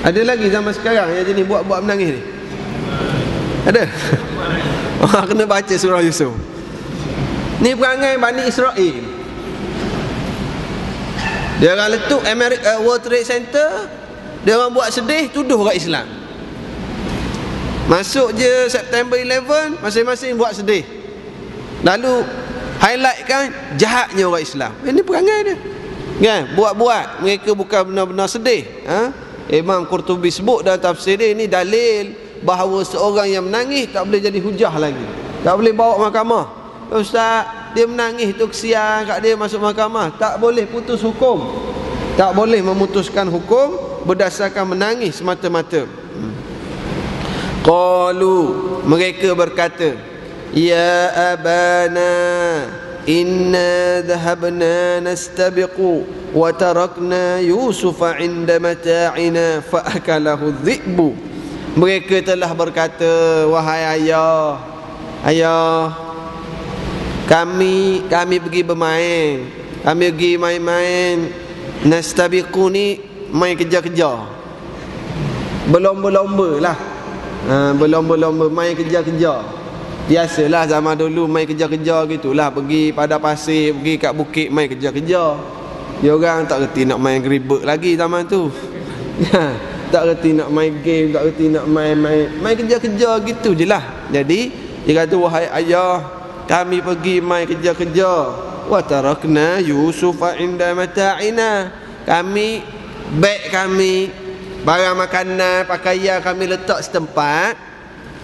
Ada lagi zaman sekarang yang jenis buat-buat menangis ni? Ada? Kena baca surah Yusuf. Ni perangai Bani Israel. Dia orang letup World Trade Center, dia orang buat sedih, tuduh kat Islam. Masuk je September 11, masing-masing buat sedih. Lalu highlight kan jahatnya orang Islam. Ini perangai dia. Kan? Buat-buat mereka bukan benar-benar sedih. Imam Qurtubi sebut dalam tafsir dia, ini dalil bahawa seorang yang menangis tak boleh jadi hujah lagi. Tak boleh bawa mahkamah. Ustaz, dia menangis tu kesian kat dia masuk mahkamah. Tak boleh putus hukum. Tak boleh memutuskan hukum berdasarkan menangis semata-mata. Qalu, mereka berkata, ya abana inna dhahabna nastabiqu wa tarakna Yusufa 'inda mata'ina fa akalahu dhi'bu. Mereka telah berkata, wahai ayah, kami pergi bermain, kami pergi main-main. Nastabiqu ni main kejar-kejar, berlomba-lomba lah. Berlomba-lomba main kejar-kejar. Biasalah zaman dulu main kejar-kejar gitulah, pergi pada pasir, pergi kat bukit main kejar-kejar. Dia orang tak reti nak main geribek lagi zaman tu. Tak reti nak main game, tak reti nak main kejar-kejar gitu je lah. Jadi dia kata, wahai ayah, kami pergi main kejar-kejar. Wa tarakna Yusufa 'inda mata'ina. Kami, beg kami, barang makanan, pakaian kami letak setempat.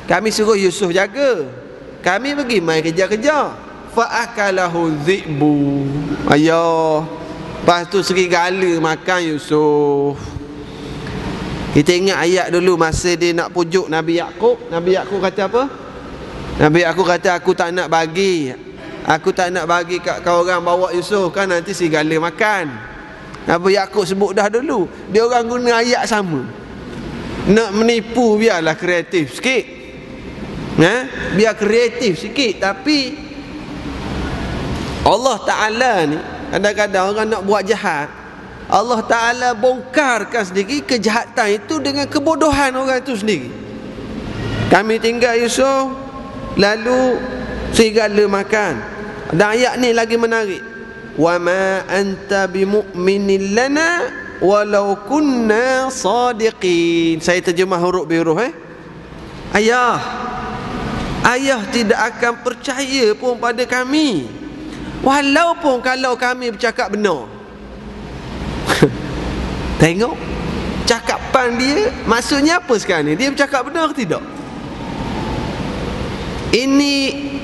Kami suruh Yusuf jaga. Kami pergi main kejar-kejar. Fa akalahu dhi'bu. Ayah, lepas tu serigala makan Yusuf. Kita ingat ayat dulu masa dia nak pujuk Nabi Yaqub. Nabi Yaqub kata apa? Nabi Yaqub kata, aku tak nak bagi kat kau orang bawa Yusuf, kan nanti serigala makan. Nabi Yaqub sebut dah dulu. Dia orang guna ayat sama. Nak menipu biarlah kreatif sikit. Biar kreatif sikit. Tapi Allah Ta'ala ni, kadang-kadang orang nak buat jahat, Allah Ta'ala bongkarkan sendiri kejahatan itu dengan kebodohan orang itu sendiri. Kami tinggal Yusuf, lalu serigala makan. Dan ayat ni lagi menarik. Wa ma anta bimu'minin lana walau kunna sadiqin. Saya terjemah huruf bi huruf. Ayah tidak akan percaya pun pada kami, walaupun kalau kami bercakap benar. Tengok cakapan dia, maksudnya apa sekarang ni? Dia bercakap benar ke tidak? Ini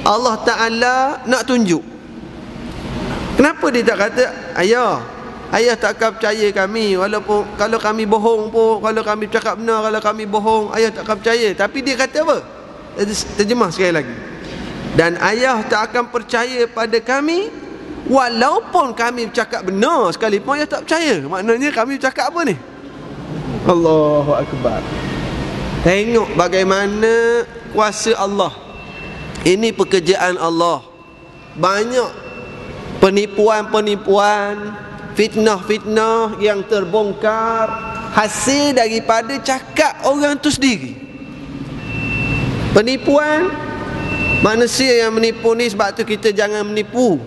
Allah Ta'ala nak tunjuk. Kenapa dia tak kata, ayah tak akan percaya kami, walaupun kalau kami bohong pun, kalau kami bercakap benar, kalau kami bohong, ayah tak akan percaya. Tapi dia kata apa? Terjemah sekali lagi. Dan ayah tak akan percaya pada kami, walaupun kami bercakap benar sekalipun ayah tak percaya. Maknanya kami bercakap apa ni? Allahu Akbar. Tengok bagaimana kuasa Allah. Ini pekerjaan Allah. Banyak penipuan-penipuan, fitnah-fitnah yang terbongkar hasil daripada cakap orang tu sendiri. Penipuan, manusia yang menipu ni, sebab tu kita jangan menipu.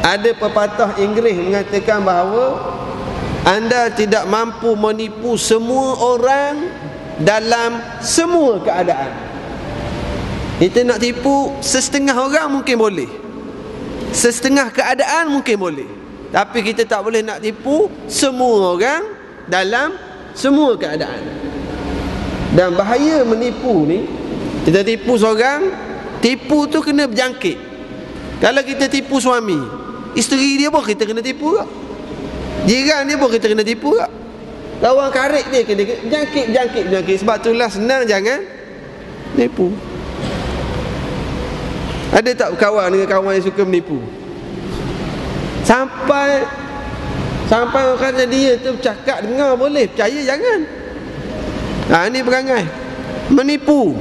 Ada pepatah Inggeris mengatakan bahawa anda tidak mampu menipu semua orang dalam semua keadaan. Kita nak tipu setengah orang mungkin boleh, setengah keadaan mungkin boleh, tapi kita tak boleh nak tipu semua orang dalam semua keadaan. Dan bahaya menipu ni, kita tipu seorang, tipu tu kena berjangkit. Kalau kita tipu suami, isteri dia pun kita kena tipu tak? Jiran dia pun kita kena tipu tak? Kawan karib dia kena berjangkit. Sebab itulah senang jangan tipu. Ada tak kawan dengan kawan yang suka menipu? Sampai orang kata dia tu bercakap dengar boleh, percaya jangan. Ini perangai menipu.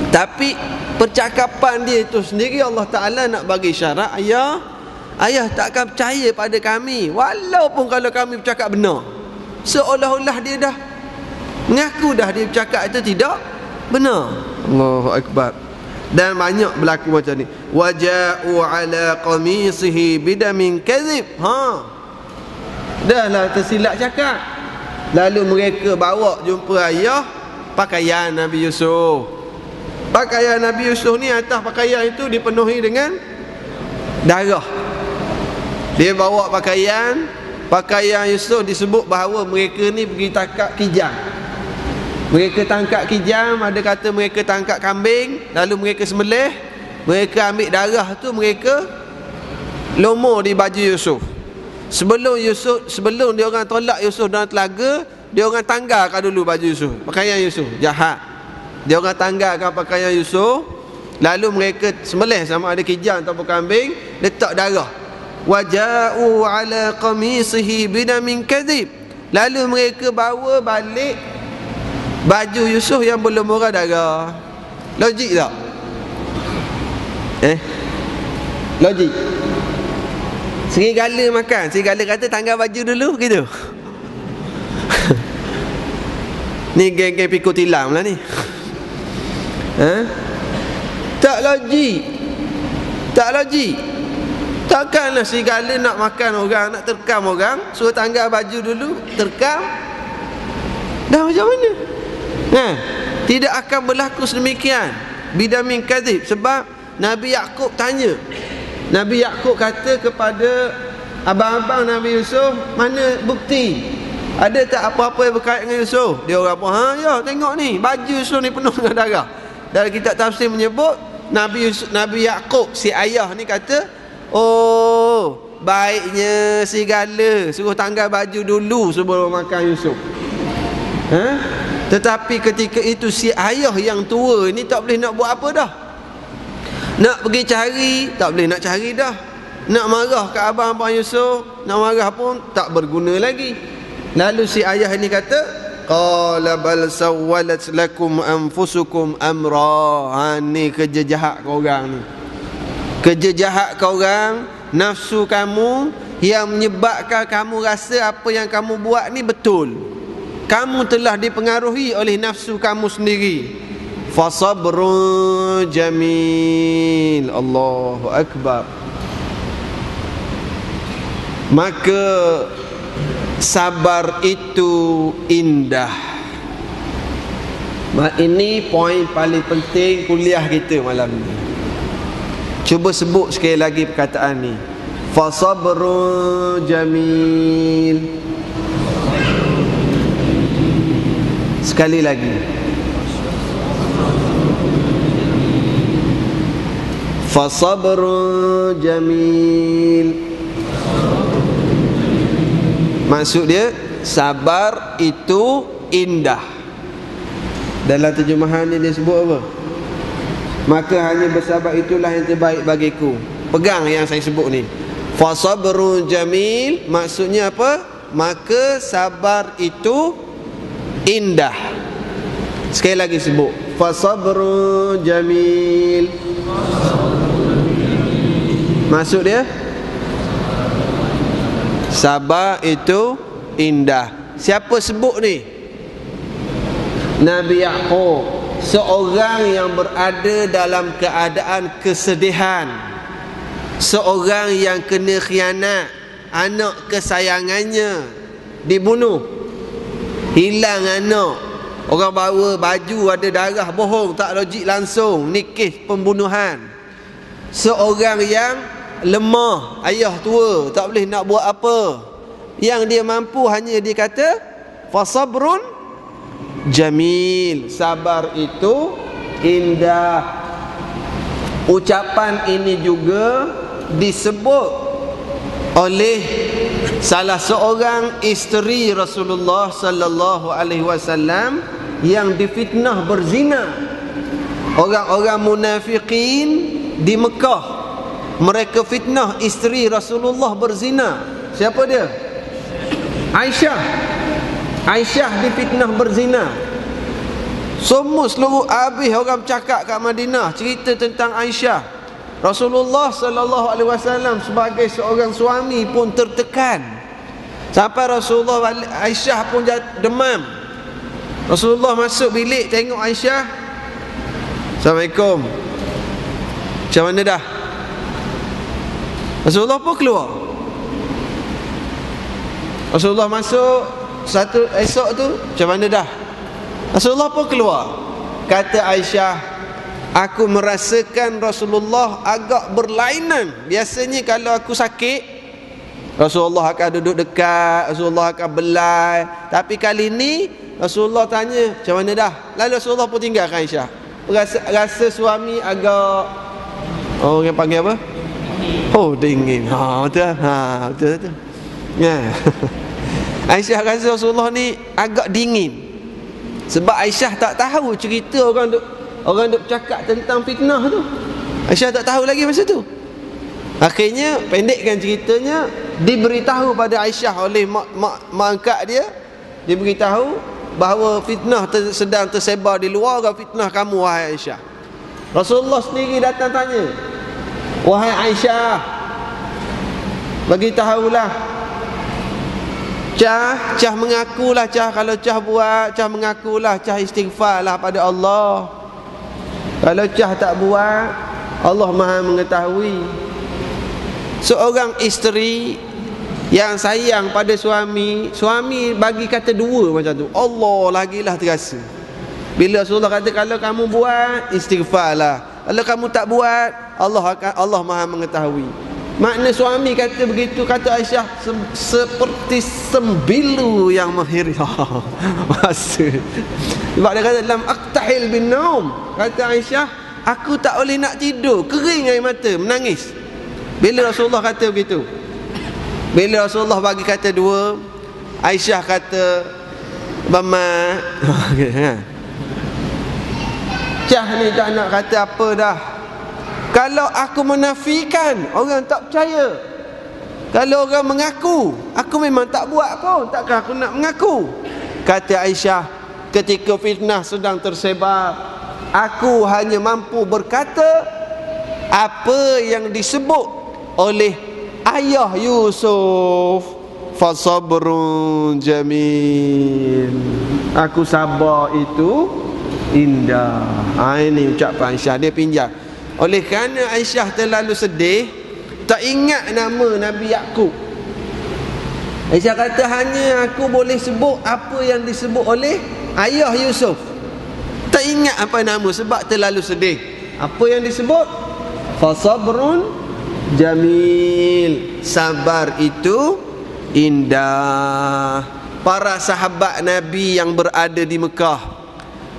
Tapi percakapan dia itu sendiri Allah Ta'ala nak bagi syarat, ayah tak akan percaya pada kami walaupun kalau kami bercakap benar. Seolah-olah dia dah Mengaku dah dia bercakap itu tidak benar. Allahu akbar. Dan banyak berlaku macam ni. Waja'u ala qamisihi bidamin kadhib. Dah lah tersilap cakap. Lalu mereka bawa jumpa ayah pakaian Nabi Yusuf. Pakaian Nabi Yusuf ni, atas pakaian itu dipenuhi dengan darah. Dia bawa pakaian Yusuf, disebut bahawa mereka ni pergi tangkap kijang. Mereka tangkap kijang, ada kata mereka tangkap kambing, lalu mereka sembelih, mereka ambil darah tu, mereka lomor di baju Yusuf. Sebelum dia orang tolak Yusuf dalam telaga, dia orang tanggalkan dulu baju Yusuf, pakaian Yusuf. Jahat. Dia orang tanggalkan pakaian Yusuf, lalu mereka sembelih, sama ada kijang ataupun kambing, letak darah. Waja'u ala qamisihi bidamin kadhib. Lalu mereka bawa balik baju Yusuf yang berlumur darah. Logik tak? Logik. Serigala makan, serigala kata tanggal baju dulu, begitu. Ni geng-geng pikul tilam lah ni. Tak logik. Tak logik. Takkanlah serigala nak makan orang, nak terkam orang, suruh tanggal baju dulu, terkam. Dah macam mana? Tidak akan berlaku sedemikian. Bidamin kadhib. Sebab Nabi Yaqub tanya. Nabi Yaqub kata kepada abang-abang Nabi Yusuf, mana bukti? Ada tak apa-apa yang berkait dengan Yusuf? Dia orang pun, ya tengok ni, baju Yusuf ni penuh dengan darah. Dalam kitab tafsir menyebut Nabi Yaqub, si ayah ni kata, oh, baiknya serigala suruh tanggal baju dulu sebelum makan Yusuf. Tetapi ketika itu si ayah yang tua ni tak boleh nak buat apa dah. Nak pergi cari, tak boleh nak cari dah. Nak marah ke abang-abang Yusuf, nak marah pun tak berguna lagi. Lalu si ayah ni kata, qala bal sawwalat lakum anfusukum amra. Ni kerja jahat korang ni. Kerja jahat korang, nafsu kamu yang menyebabkan kamu rasa apa yang kamu buat ni betul. Kamu telah dipengaruhi oleh nafsu kamu sendiri. Fasabrun jamil. Allahu akbar. Maka sabar itu indah. Ini poin paling penting kuliah kita malam ni. Cuba sebut sekali lagi perkataan ni. Fasabrun jamil. Sekali lagi. Fasabrun jamil. Maksud dia, sabar itu indah. Dalam terjemahan ni dia sebut apa? Maka hanya bersabar itulah yang terbaik bagiku. Pegang yang saya sebut ni. Fasabrun jamil, maksudnya apa? Maka sabar itu indah. Sekali lagi sebut. Fasabrun jamil. Maksud dia, sabar itu indah. Siapa sebut ni? Nabi Yaqub, seorang yang berada dalam keadaan kesedihan, seorang yang kena khianat, anak kesayangannya dibunuh, hilang anak, orang bawa baju ada darah, bohong, tak logik langsung, ni kes pembunuhan. Seorang yang lemah, ayah tua, tak boleh nak buat apa. Yang dia mampu hanya dia kata fasabrun jamil, sabar itu indah. Ucapan ini juga disebut oleh salah seorang isteri Rasulullah sallallahu alaihi wasallam yang difitnah berzina. Orang-orang munafikin di Mekah, mereka fitnah isteri Rasulullah berzina. Siapa dia? Aisyah. Aisyah difitnah berzina. Semua seluruh habis orang bercakap kat Madinah cerita tentang Aisyah. Rasulullah sallallahu alaihi wasallam sebagai seorang suami pun tertekan. Sampai Rasulullah, Aisyah pun demam. Rasulullah masuk bilik, tengok Aisyah. Assalamualaikum. Macam mana dah? Rasulullah pun keluar. Rasulullah masuk satu esok tu, macam mana dah? Rasulullah pun keluar. Kata Aisyah, aku merasakan Rasulullah agak berlainan. Biasanya kalau aku sakit, Rasulullah akan duduk dekat, Rasulullah akan belai. Tapi kali ni Rasulullah tanya, macam mana dah? Lalu Rasulullah pun tinggalkan Aisyah. Rasa suami agak, orang yang panggil apa? Oh, dingin. Betul. Ya. Aisyah rasa Rasulullah ni agak dingin. Sebab Aisyah tak tahu cerita orang duk cakap tentang fitnah tu. Aisyah tak tahu lagi masa tu. Akhirnya pendekkan ceritanya, diberitahu pada Aisyah oleh mak angkat dia, diberitahu bahawa fitnah sedang tersebar di luar. Fitnah kamu, wahai Aisyah. Rasulullah sendiri datang tanya, wahai Aisyah, bagi tahulah. Cah mengakulah, kalau Cah buat, Cah mengakulah, Cah istighfarlah pada Allah. Kalau Cah tak buat, Allah Maha mengetahui. Seorang isteri yang sayang pada suami bagi kata dua macam tu, Allah lagilah terasa. Bila Rasulullah kata, kalau kamu buat, istighfarlah. Kalau kamu tak buat, Allah Maha mengetahui. Makna suami kata begitu, kata Aisyah, seperti sembilu yang mahir. Maksud sebab dia kata, lam aqtahil bin naum. Kata Aisyah, aku tak boleh nak tidur, kering air mata, menangis. Bila Rasulullah kata begitu, bila Rasulullah bagi kata dua, Aisyah kata, Bama Cah ni tak nak kata apa dah. Kalau aku menafikan, orang tak percaya. Kalau orang mengaku, aku memang tak buat pun, takkan aku nak mengaku. Kata Aisyah, ketika fitnah sedang tersebar, aku hanya mampu berkata apa yang disebut oleh ayah Yusuf, fasabrun jamil. Aku sabar itu indah. Ini ucapan Aisyah, dia pinjam. Oleh kerana Aisyah terlalu sedih, tak ingat nama Nabi Yaqub. Aisyah kata, hanya aku boleh sebut apa yang disebut oleh ayah Yusuf. Tak ingat apa nama sebab terlalu sedih. Apa yang disebut? Fasabrun jamil, sabar itu indah. Para sahabat Nabi yang berada di Mekah,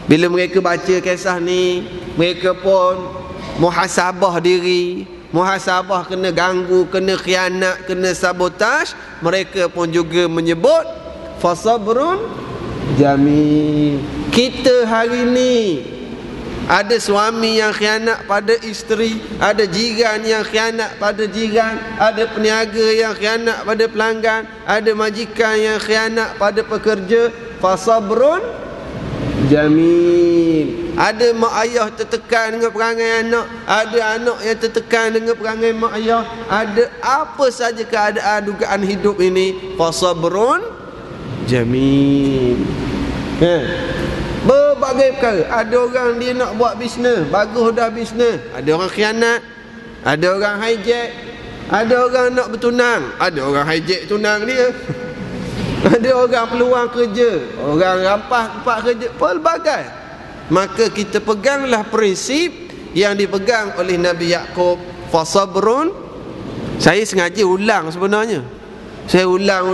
bila mereka baca kisah ni, mereka pun muhasabah diri. Muhasabah kena ganggu, kena khianat, kena sabotaj. Mereka pun juga menyebut fasabrun jamil. Kita hari ni ada suami yang khianat pada isteri, ada jiran yang khianat pada jiran, ada peniaga yang khianat pada pelanggan, ada majikan yang khianat pada pekerja. Fasabrun jamil. Ada mak ayah tertekan dengan perangai anak, ada anak yang tertekan dengan perangai mak ayah, ada apa saja keadaan dugaan hidup ini, fasabrun jamil. Berbagai perkara. Ada orang dia nak buat bisnes, bagus dah bisnes, ada orang khianat, ada orang hijack, ada orang nak bertunang, ada orang hijack tunang dia. Ada orang peluang kerja, orang rampas tempat kerja, pelbagai. Maka kita peganglah prinsip yang dipegang oleh Nabi Yaqub, fasabrun. Saya sengaja ulang sebenarnya. Saya ulang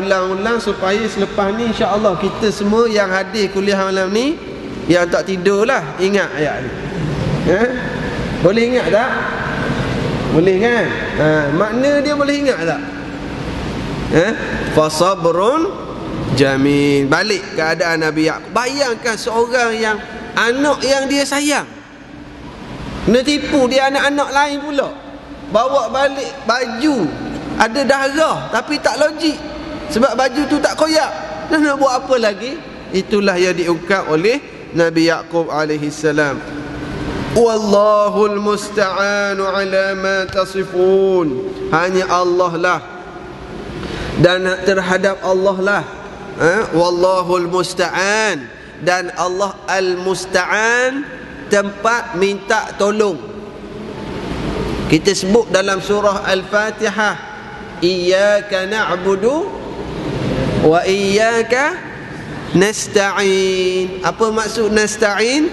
supaya selepas ni insya-Allah kita semua yang hadir kuliah malam ni, yang tak tidur lah, ingat ayat ni. Boleh ingat tak? Boleh kan? Makna dia boleh ingat tak? Fasabrun jamil. Balik keadaan Nabi Yaqub. Bayangkan seorang yang anak yang dia sayang kena tipu dia anak-anak lain pula, bawa balik baju ada darah tapi tak logik, sebab baju tu tak koyak. Dan nak buat apa lagi? Itulah yang diungkap oleh Nabi Yaqub alaihi salam. Wallahul musta'anu ala ma tasifun. Hanya Allah lah dan terhadap Allah lah. Wallahul musta'an. dan Allah Al-Musta'an, tempat minta tolong. Kita sebut dalam surah Al-Fatihah, iyyaka na'budu wa iyyaka nasta'in. Apa maksud nasta'in?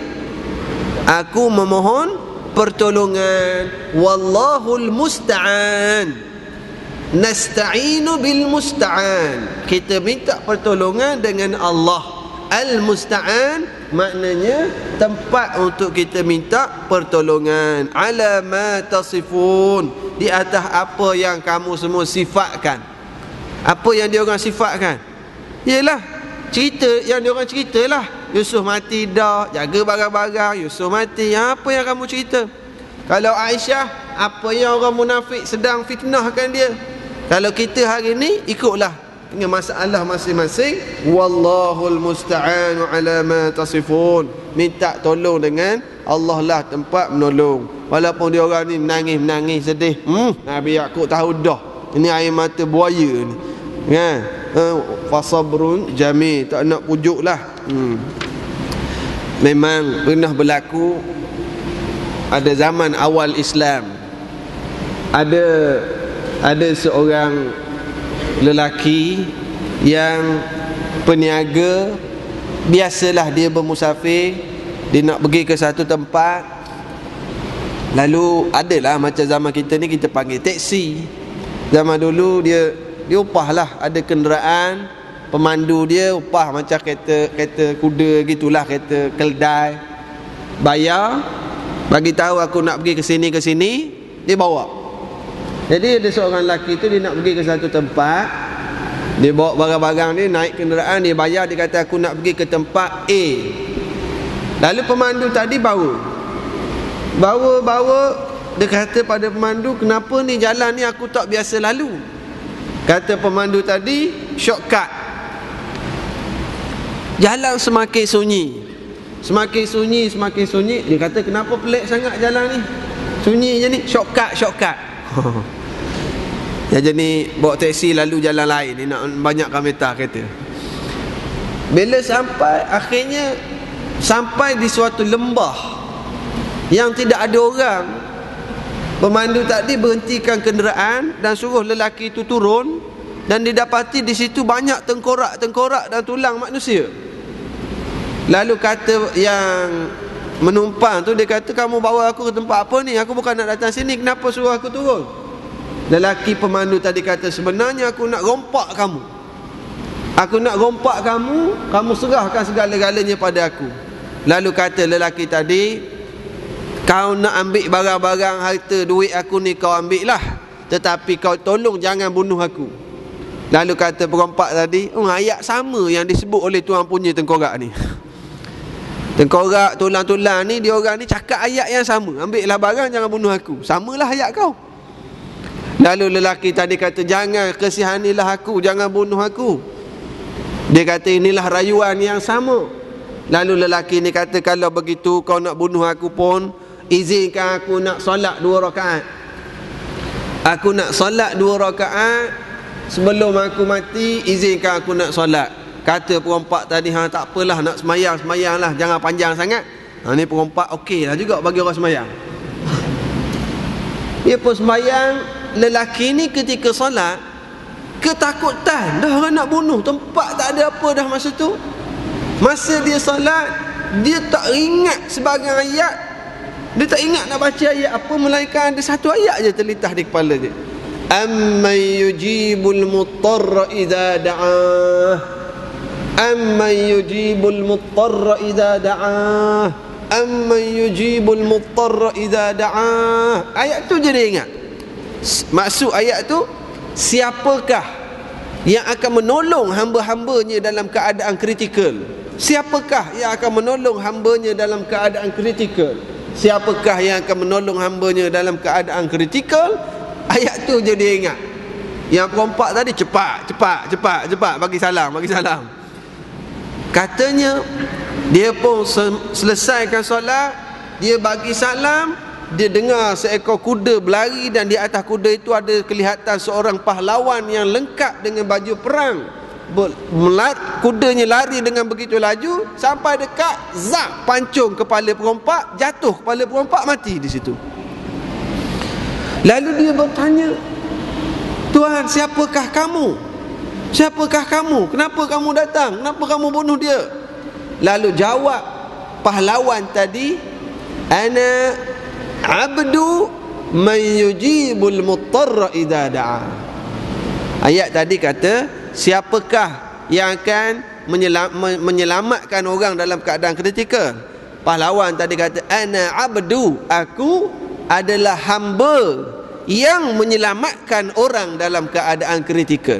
Aku memohon pertolongan. Wallahul musta'an. Nasta'inu bil musta'an. Kita minta pertolongan dengan Allah. Al-Musta'an maknanya tempat untuk kita minta pertolongan. Ala ma tasifun, di atas apa yang kamu semua sifatkan. Apa yang dia orang sifatkan? Yalah, cerita yang dia orang ceritalah. Yusuf mati dah, jaga barang-barang, Yusuf mati. Apa yang kamu cerita? Kalau Aisyah, apa yang orang munafik sedang fitnahkan dia. Kalau kita hari ni ikutlah dengan masalah masing-masing. Wallahul musta'anu ala ma tasifun. Minta tolong dengan Allah lah tempat menolong. Walaupun dia orang ni menangis sedih. Nabi Yaqub tahu dah ini air mata buaya ni. Kan? Fasabrun jamil, tak nak pujuk lah. Memang pernah berlaku ada zaman awal Islam. Ada seorang lelaki yang peniaga. Biasalah dia bermusafir, dia nak pergi ke satu tempat. Lalu adalah macam zaman kita ni, kita panggil taksi. Zaman dulu dia upah lah, ada kenderaan, pemandu dia upah macam kereta kuda gitulah, kereta keldai. Bayar, bagi tahu aku nak pergi ke sini, dia bawa. Jadi ada seorang lelaki tu, dia nak pergi ke satu tempat. Dia bawa barang-barang dia, naik kenderaan, dia bayar, dia kata aku nak pergi ke tempat A. Lalu pemandu tadi bawa, dia kata pada pemandu, kenapa ni jalan ni aku tak biasa lalu. Kata pemandu tadi, shortcut. Jalan semakin sunyi. Dia kata kenapa pelik sangat jalan ni, sunyi je ni, shortcut. Jadi ni bawa teksi lalu jalan lain ni, nak banyakkan meter kereta. Bila akhirnya sampai di suatu lembah yang tidak ada orang, pemandu tadi berhentikan kenderaan dan suruh lelaki itu turun, dan didapati di situ banyak tengkorak dan tulang manusia. Lalu kata yang menumpang tu, dia kata kamu bawa aku ke tempat apa ni? Aku bukan nak datang sini, kenapa suruh aku turun? Lelaki pemandu tadi kata, sebenarnya aku nak rompak kamu. Kamu serahkan segala-galanya pada aku. Lalu kata lelaki tadi, kau nak ambil barang-barang harta duit aku ni, kau ambil lah, tetapi kau tolong jangan bunuh aku. Lalu kata perompak tadi, ayat sama yang disebut oleh tuan punya tengkorak ni. Tengkorak, tulang-tulang ni, dia orang ni cakap ayat yang sama. Ambillah barang, jangan bunuh aku. Samalah ayat kau. Lalu lelaki tadi kata, jangan kesihanilah aku, jangan bunuh aku. Dia kata inilah rayuan yang sama. Lalu lelaki ni kata, kalau begitu kau nak bunuh aku pun, izinkan aku nak solat 2 rakaat. Aku nak solat 2 rakaat sebelum aku mati, izinkan aku nak solat. Kata perompak tadi, tak apalah, nak semayang lah, jangan panjang sangat. Ni perompak okey lah juga bagi orang semayang. Dia pun semayang. Lelaki ni ketika solat, ketakutan dah orang nak bunuh, tempat tak ada apa dah masa tu. Masa dia solat, dia tak ingat sebagian ayat, dia tak ingat nak baca ayat apa, melainkan ada satu ayat je terlintas di kepala dia. Amman yujibul muttarra idza da'ah, amman yujibul muttarra idza da'ah, amman yujibul muttarra idza da'ah. Ayat tu je dia ingat. Maksud ayat tu, siapakah yang akan menolong hamba-hambanya dalam keadaan kritikal? Siapakah yang akan menolong hambanya dalam keadaan kritikal? Siapakah yang akan menolong hambanya dalam keadaan kritikal? Ayat tu je dia ingat. Yang perompak tadi cepat bagi salam. Katanya dia pun selesaikan solat, dia bagi salam. Dia dengar seekor kuda berlari, dan di atas kuda itu ada kelihatan seorang pahlawan yang lengkap dengan baju perang. kudanya lari dengan begitu laju sampai dekat, zap, pancung kepala perompak, jatuh kepala perompak, mati di situ. Lalu dia bertanya, Tuhan, siapakah kamu? Siapakah kamu? Kenapa kamu datang? Kenapa kamu bunuh dia? Lalu jawab pahlawan tadi, ana abdu man yujibul muttarra idza da'a. Ayat tadi kata, siapakah yang akan menyelamatkan orang dalam keadaan kritikal? Pahlawan tadi kata, ana abdu, aku adalah hamba yang menyelamatkan orang dalam keadaan kritikal.